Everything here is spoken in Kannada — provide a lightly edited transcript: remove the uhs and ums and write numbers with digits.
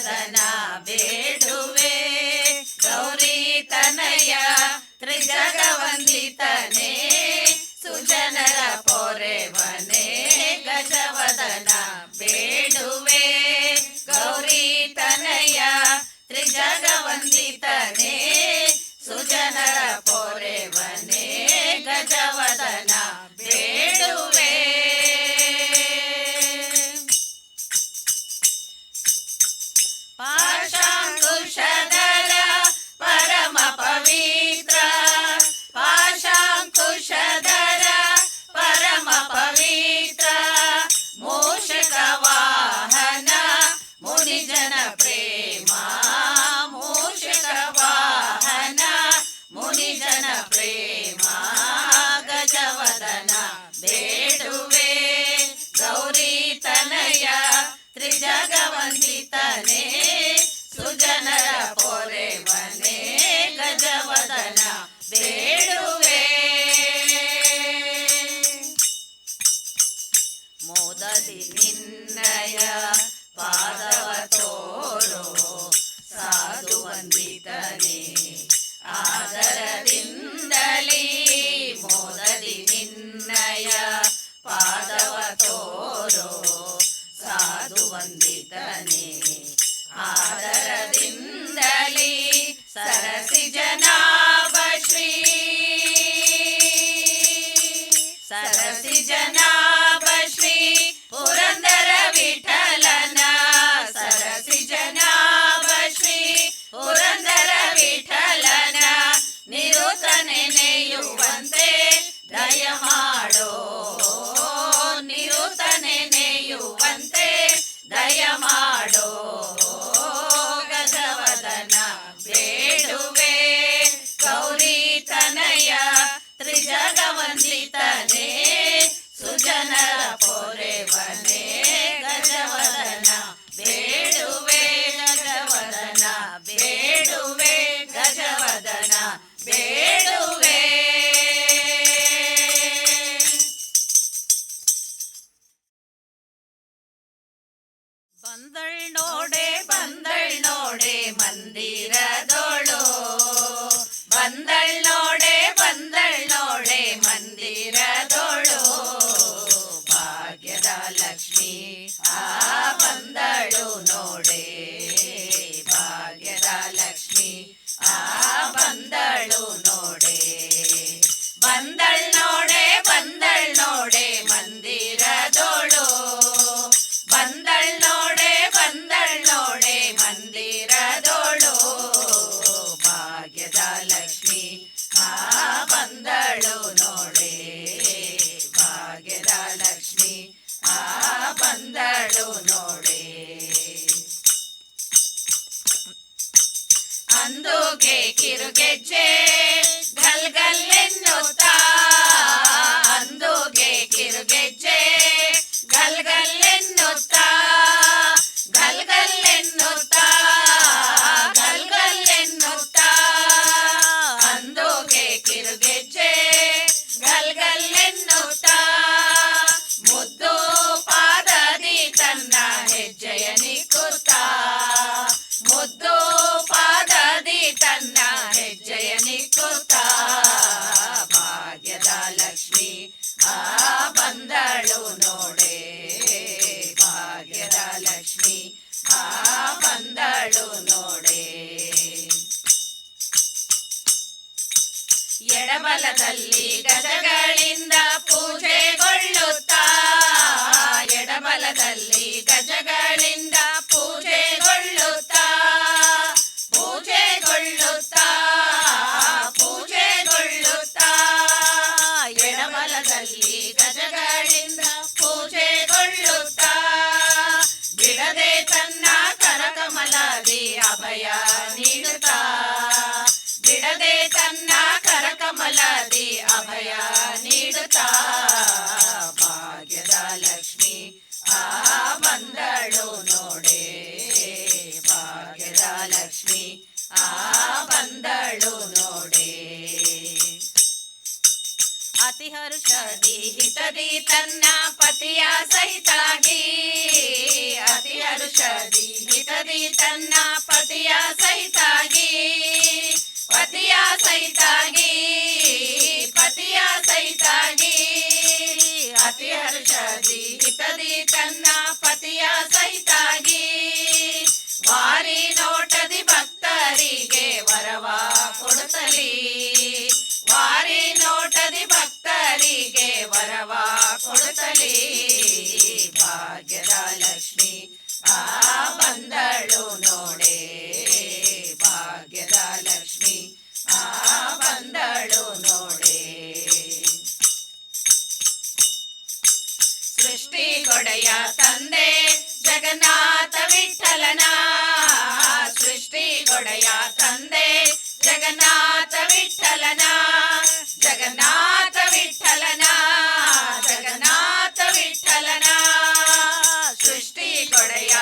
ಗಜವದನ ಬೇಡುವೆ ಗೌರಿ ತನಯ ತ್ರಿಜಗವಂದಿತನೇ ಸುಜನರ ಪೊರೆವನೇ ಗಜವದನ ಬೇಡುವೆ ಗೌರಿ ತನಯ ತ್ರಿಜಗವಂದಿತನೇ ಸುಜನರ ಪೊರೆವನೇ ಗಜವದನ ಬೇಡುವೆ ಪಾಶಾಂಕುಶಧರ ಪರಮ ಪವಿತ್ರ ಪಾಶಾಂಕುಶಧರ ಪರಮ ಪವಿತ್ರ ಮೂಷಕ ವಾಹನ ಮುನಿಜನ ಪ್ರೇಮ ಮೂಷಕ ವಾಹನ ಮುನಿಜನ ಪ್ರೇಮ ಗಜವದನ ಬೇಡುವೆ ಗೌರಿ ತನಯ ತ್ರಿಜಗವಂದಿತನೇ ಸುಜನರ ಪೊರೆವನೇ ಗಜವದನ ಬೇಡುವೆ ಮೋದದಿ ನಿನ್ನಯ ಪಾದವ ತೋರೋ ಸಾಧು ವಂದಿತನೇ ಆದರದಿಂದಲೇ ಮೋದದಿ ನಿನ್ನಯ ಪಾದವ ತೋರೋ ಸಾಧು ವಂದಿತನೇ ಆದರದಿಂದಲೇ ಸರಸಿ ಜನಾಭ ಶ್ರೀ ಸರಸಿ ಜನಾಭ ಶ್ರೀ ಪುರಂದರ ವಿಠಲನ ಸರಸಿ ಜನಾಭ ಶ್ರೀ ಪುರಂದರ ವಿಠಲನ ನಿರುತ ನೆನೆಯುವಂತೆ ದಯ ಮಾಡೋ ನಿರುತ ನೆನೆಯುವಂತೆ ದಯ ಮಾಡೋ ಗಜವದನ ಬೇಡುವೆ ಗೌರಿ ತನಯ ತ್ರಿಜಗವಂದಿತನೇ ಸುಜನರ ಪೊರೆವನೇ ಗಜವದನ ಬೇಡುವೆ ಗಜವದನ ಬೇಡುವೆ ಗಜವದನ ಬೇಡುವೆ ಬಂದಳ್ ನೋಡೆ ಮಂದಿರದೋಳು ಬಂದಳ್ ನೋಡೆ ಮಂದಿರದೋಳು ಭಾಗ್ಯದ ಲಕ್ಷ್ಮಿ ಆ ಬಂದಳು ನೋಡೆ ಭಾಗ್ಯದ ಲಕ್ಷ್ಮಿ ಆ ಬಂದಳು ನೋಡೆ ಬಂದಳ್ ನೋಡೆ ಮಂದಿರದೋಳು ಬಂದಳ್ ನೋಡೆ ಮಂದಿರದೋಳು ಭಾಗ್ಯದ ಲಕ್ಷ್ಮಿ ಆ ಬಂದಳು ನೋಡೆ ಭಾಗ್ಯದ ಲಕ್ಷ್ಮಿ ಆ ಬಂದಳು ನೋಡೆ ಅಂದುಗೆ ಕಿರುಗೆಜ್ಜೆ ಗಲ್ಗಲ್ಲೆನ್ನುತ್ತಾ ಅಂದುಗೆ ಕಿರುಗೆಜ್ಜೆ ಗಲ್ಗಲ್ಲೆನ್ನುತ್ತಾ ಗಲ್ಗಲ್ಲೆನ್ನುತ್ತಾ ಗಲ್ಗಲ್ಲೆನ್ನುತ್ತಾ ಅಂದುಗೆ ಕಿರುಗೆಜ್ಜೆ ಗಲ್ಗಲ್ಲೆನ್ನುತ್ತಾ ಮುದ್ದು ಪಾದದಿ ತನ್ನ ಹೆಜ್ಜೆಯ ನಿಕ್ಕುತ್ತಾ ಮುದ್ದು ಪಾದದಿ ತನ್ನ ಹೆಜ್ಜೆಯ ನಿಕ್ಕುತ್ತಾ ಭಾಗ್ಯದ ಲಕ್ಷ್ಮಿ ಆ ಬಂದಳು ನೋಡೆ ಭಾಗ್ಯದ ಲಕ್ಷ್ಮಿ ಆ ಬಂದಳು ನೋಡೆ ಎಡಬಲದಲ್ಲಿ ಗಜಗಳಿಂದ ಪೂಜೆಗೊಳ್ಳುತ್ತಾ ಎಡಬಲದಲ್ಲಿ ಗಜಗಳಿಂದ ಪೂಜೆಗೊಳ್ಳುತ್ತಾ ಪೂಜೆಗೊಳ್ಳುತ್ತಾ ಪೂಜೆಗೊಳ್ಳುತ್ತಾ ಎಡಬಲದಲ್ಲಿ ಗಜಗಳಿಂದ ಪೂಜೆಗೊಳ್ಳುತ್ತಾ ಬಿಡದೆ ತನ್ನ ಕರಕಮಲದಿ ಅಭಯ ನೀಡುತ್ತಾ ಬಿಡದೆ ತನ್ನ ಕರಕಮಲದಿ ಅಭಯ ನೀಡುತ್ತಾ ಭಾಗ್ಯದ ಲಕ್ಷ್ಮಿ ಆ ಬಂದಳು ನೋಡೆ ಭಾಗ್ಯದ ಲಕ್ಷ್ಮಿ ಆ ಬಂದಳು ನೋಡೆ ಅತಿ ಹರುಷದಿ ಹಿತದಿ ತನ್ನ ಪತಿಯ ಸಹಿತಾಗಿ ಅತಿ ಹರುಷದಿ ಹಿತದಿ ತನ್ನ ಪತಿಯ ಸಹಿತಾಗಿ ಪತಿಯ ಸಹಿತಾಗಿ ಪತಿಯ ಸಹಿತಾಗಿ ಅತಿ ಹರ್ಷದಿ ಹಿತದಿ ತನ್ನ ಪತಿಯ ಸಹಿತಾಗಿ ವಾರಿ ನೋಟದಿ ಭಕ್ತರಿಗೆ ವರವ ಕೊಡುತ್ತಲಿ ವಾರಿ ನೋಟದಿ ಭಕ್ತರಿಗೆ ವರವ ಕೊಡುತ್ತಲಿ ಭಾಗ್ಯದ ಲಕ್ಷ್ಮಿ ಆ ಬಂದಳು ನೋಡೆ ಭಾಗ್ಯದ ಲಕ್ಷ್ಮಿ ಆ ಬಂದಳು ನೋಡೆ ಸೃಷ್ಟಿ ಕೊಡೆಯ ತಂದೆ ಜಗನ್ನಾಥ ವಿಠಲನ ಸೃಷ್ಟಿ ಕೊಡೆಯ ತಂದೆ ಜಗನ್ನಾಥ ವಿಠಲನ ಜಗನ್ನಾಥ ವಿಠಲನ ಜಗನ್ನಾಥ ವಿಠಲನ ಸೃಷ್ಟಿ ಕೊಡೆಯ